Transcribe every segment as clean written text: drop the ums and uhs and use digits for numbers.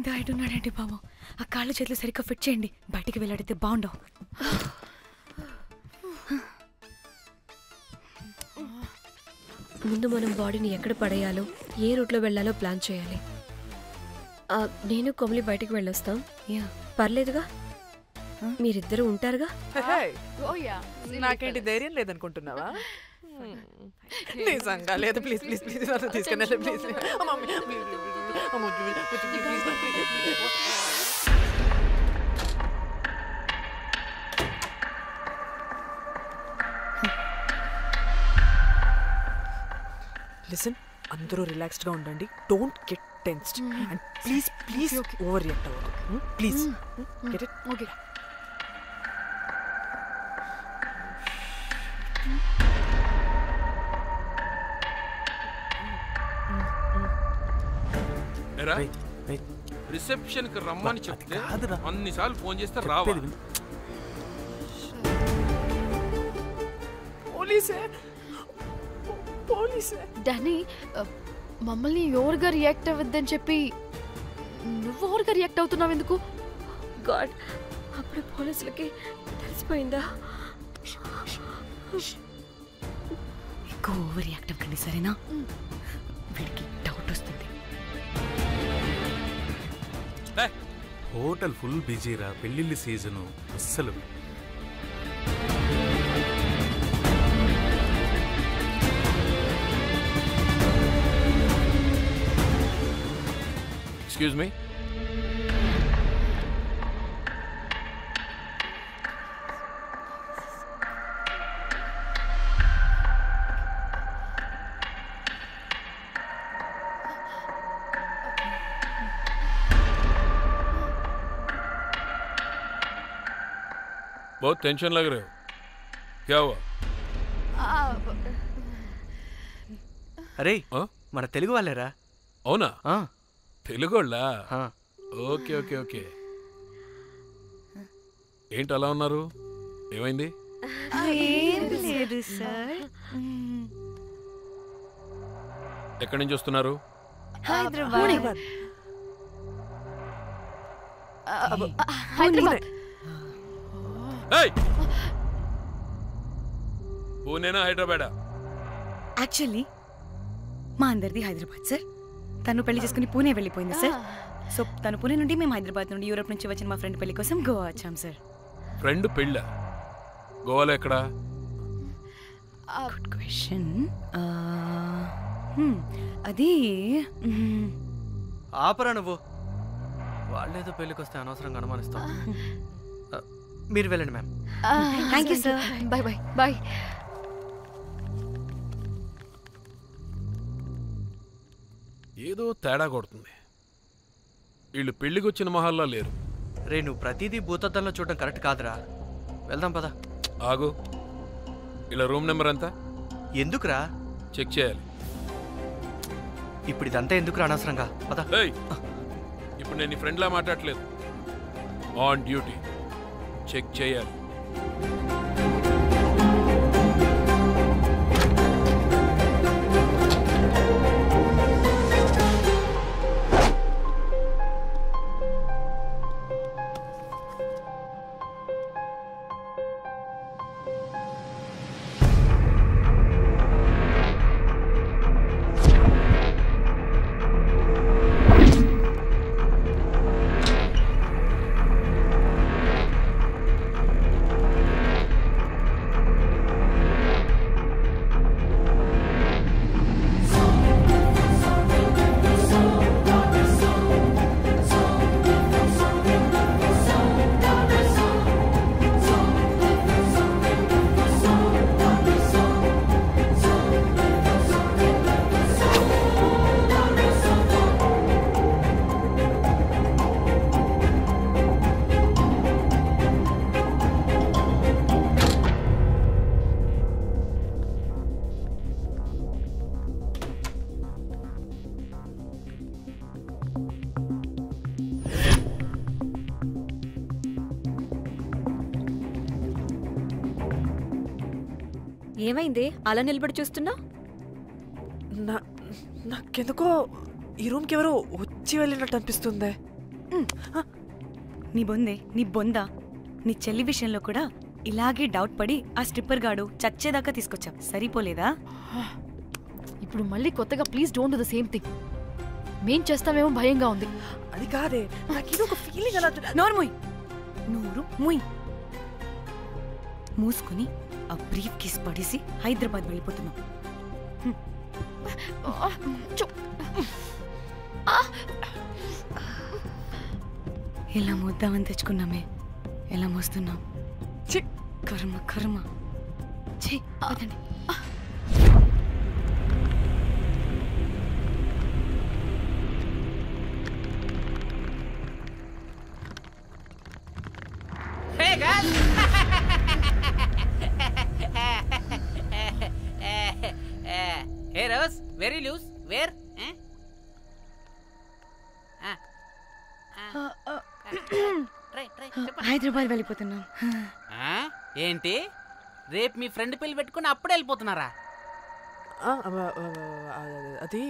కింద ఆయడున్నాడండి బాబు. ఆ కాళ్ళు చేతులు సరిగ్గా ఫిట్ చేయండి. బయటికి వెళ్ళాడితే బాగుండవు. ముందు మనం బాడీని ఎక్కడ పడేయాలో, ఏ రూట్లో వెళ్ళాలో ప్లాన్ చేయాలి. నేను కొమలి బయటికి వెళ్ళొస్తాం. పర్లేదుగా, మీరిద్దరూ ఉంటారుగా. నాకేంటి ధైర్యం లేదనుకుంటున్నావా? నిజంగా లేదు. ప్లీజ్ ప్లీజ్ ప్లీజ్ తీసుకెళ్ళి ప్లీజ్. లిసన్, అందరూ రిలాక్స్డ్గా ఉండండి. Don't get tensed and please please over react అవ్వదు. Please get it. Okay. Reception కి రమ్మని చెప్తే అన్నిసార్లు ఫోన్ చేస్తే రావా? పోలీసే. డానీ, మమ్మల్ని ఎవరుగా రియాక్ట్ అవ్వద్దని చెప్పి నువ్వు ఎవరుగా రియాక్ట్ అవుతున్నావు ఎందుకు? గాడ్, అప్పుడు పోలీసులకి తెలిసిపోయిందా? ఎక్కువ ఓవర్ రియాక్ట్ అవ్వకండి, సరేనా? వీడికి డౌట్ వస్తుంది. హోటల్ ఫుల్ బిజీరా, పెళ్ళిళ్ళ సీజను అస్సలు. Excuse me. बहुत टेंशन लग रहे हो, क्या हुआ? అరే, మన తెలుగు వాళ్ళేరా? అవునా? తెలుగు వాళ్ళ? Okay okay okay. ఏంటి అలా ఉన్నారు? ఏమైంది? లేదు సార్. ఎక్కడి నుంచి వస్తున్నారు? హైదరాబాద్. పూణేనా హైదరాబాదా? యాక్చువల్లీ మా అందరిది హైదరాబాద్ సార్. తను పెళ్లి చేసుకుని పూణే వెళ్ళిపోయింది సార్. సో తను పూణే నుండి, మేము హైదరాబాద్ నుండి యూరోప్ నుంచి వచ్చిన మా ఫ్రెండ్ పెళ్లి కోసం గోవా వచ్చాం సార్. ఫ్రెండ్ పెళ్ళ? గోవాలో ఎక్కడా? Good question. అది ఆపరా నువ్వు. వాళ్ళేదో పెళ్ళికి వస్తే అనవసరంగా అనుమానిస్తాం. మీరు వెళ్ళండి ma'am. Thank you sir. Bye bye bye. ఏదో తేడా కొడుతుంది. వీళ్ళు పెళ్లికి వచ్చిన మహల్లా లేరు. రే, నువ్వు ప్రతిదీ భూతద్దంలో చూడడం కరెక్ట్ కాదురా. వెళ్దాం పదా. ఆగు, ఇలా రూమ్ నెంబర్ ఎంత? ఎందుకురా? చెక్ చేయాలి. ఇప్పుడు ఇదంతా ఎందుకురా అనవసరంగా? పదా. ఇప్పుడు నేను నీ ఫ్రెండ్లా మాట్లాడలేదు. ఆన్ డ్యూటీ చెక్ చేయాలి. ఏమైంది అలా నిలబడి చూస్తున్నా? నాకెందుకో ఈ రూమ్కి ఎవరో వచ్చి వెళ్ళినట్టు అనిపిస్తుంది. నీ బొందే నీ బొందా నీ చెల్లి విషయంలో కూడా ఇలాగే డౌట్ పడి ఆ స్ట్రిప్పర్ గాడు చచ్చేదాకా తీసుకొచ్చాం సరిపోలేదా? ఇప్పుడు మళ్ళీ కొత్తగా please don't do the same thing. మేం చేస్తామేమో భయంగా ఉంది. అది కాదే, నాకు ఒక ఫీలింగ్ అలా. నోరు ముయ్ మూసుకుని ఆ బ్రీఫ్ కేస్ పడేసి హైదరాబాద్ వెళ్ళిపోతున్నాం. ఎలా మోద్దామని తెచ్చుకున్నామే, ఎలా మోస్తున్నాం. కర్మ కర్మ. పదండి. Hey Rose, very loose. Where? Hyderabad వెళ్ళిపోతున్నాం. ఏంటి రేపు మీ ఫ్రెండ్ పెళ్లి పెట్టుకుని అప్పుడే వెళ్ళిపోతున్నారా? అది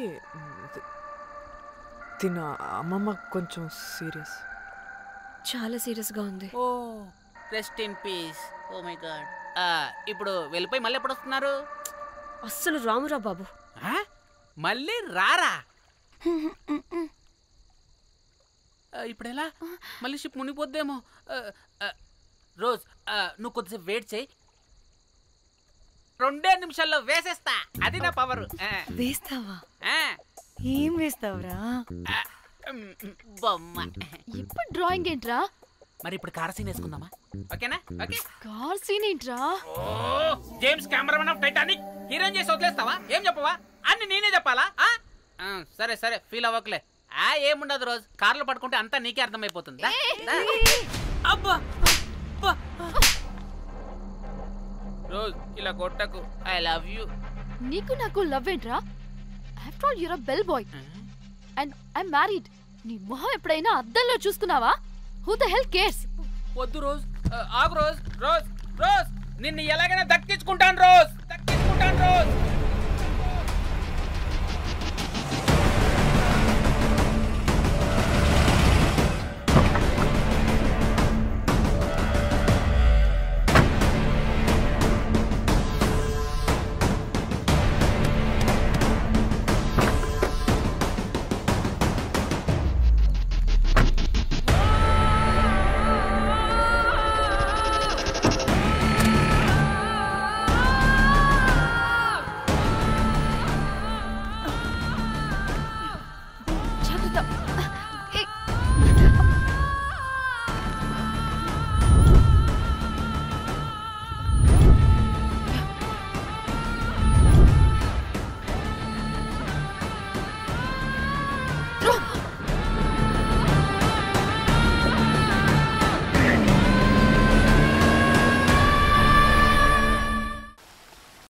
తిన్న అమ్మమ్మ కొంచెం సీరియస్, చాలా సీరియస్గా ఉంది. Oh rest in peace. Oh my god. ఇప్పుడు వెళ్ళిపోయి మళ్ళీ ఎప్పుడు వస్తున్నారు? అస్సలు రామురా బాబు. మళ్ళీ రారా? ఇప్పుడు ఎలా? మళ్ళీ షిప్ మునిగిపోద్దేమో. రోజ్ నువ్వు కొద్దిసేపు వెయిట్ చేయి, 2 నిమిషాల్లో వేసేస్తా. అది నా పవర్. వేస్తావా? ఏం వేస్తావురా? బొమ్మ. ఇప్పుడు డ్రాయింగ్ ఏంట్రా? మరి ఇప్పుడు కార్ సీన్ వేసుకుందామా? ఓకేనా? ఓకే. కార్ సీన్ ఏంట్రా? James cameraman of Titanic heroine చేసి వదిలేస్తావా? ఏం చెప్పవా? అన్ని నేనే చెప్పాలా? సరే సరే, ఫీల్ అవ్వకలే. ఏముండదు రోజ్, కార్లో పట్టుకుంటే అంతా నీకే అర్థమైపోతుంది. అబ్బా రోజ్ ఇలా కొట్టకు. I love you. నీకు నాకు లవ్ ఏంట్రా? After all your a bell boy and I married. నీ మొహం ఎప్పుడైనా అద్దంలో చూసుకున్నావా? Who the hell cares? వద్దు రోజ్, ఆగు రోజ్. రోజ్ రోజ్ నిన్ను ఎలాగైనా దక్కించుకుంటాను రోజ్, దక్కించుకుంటాను రోజ్.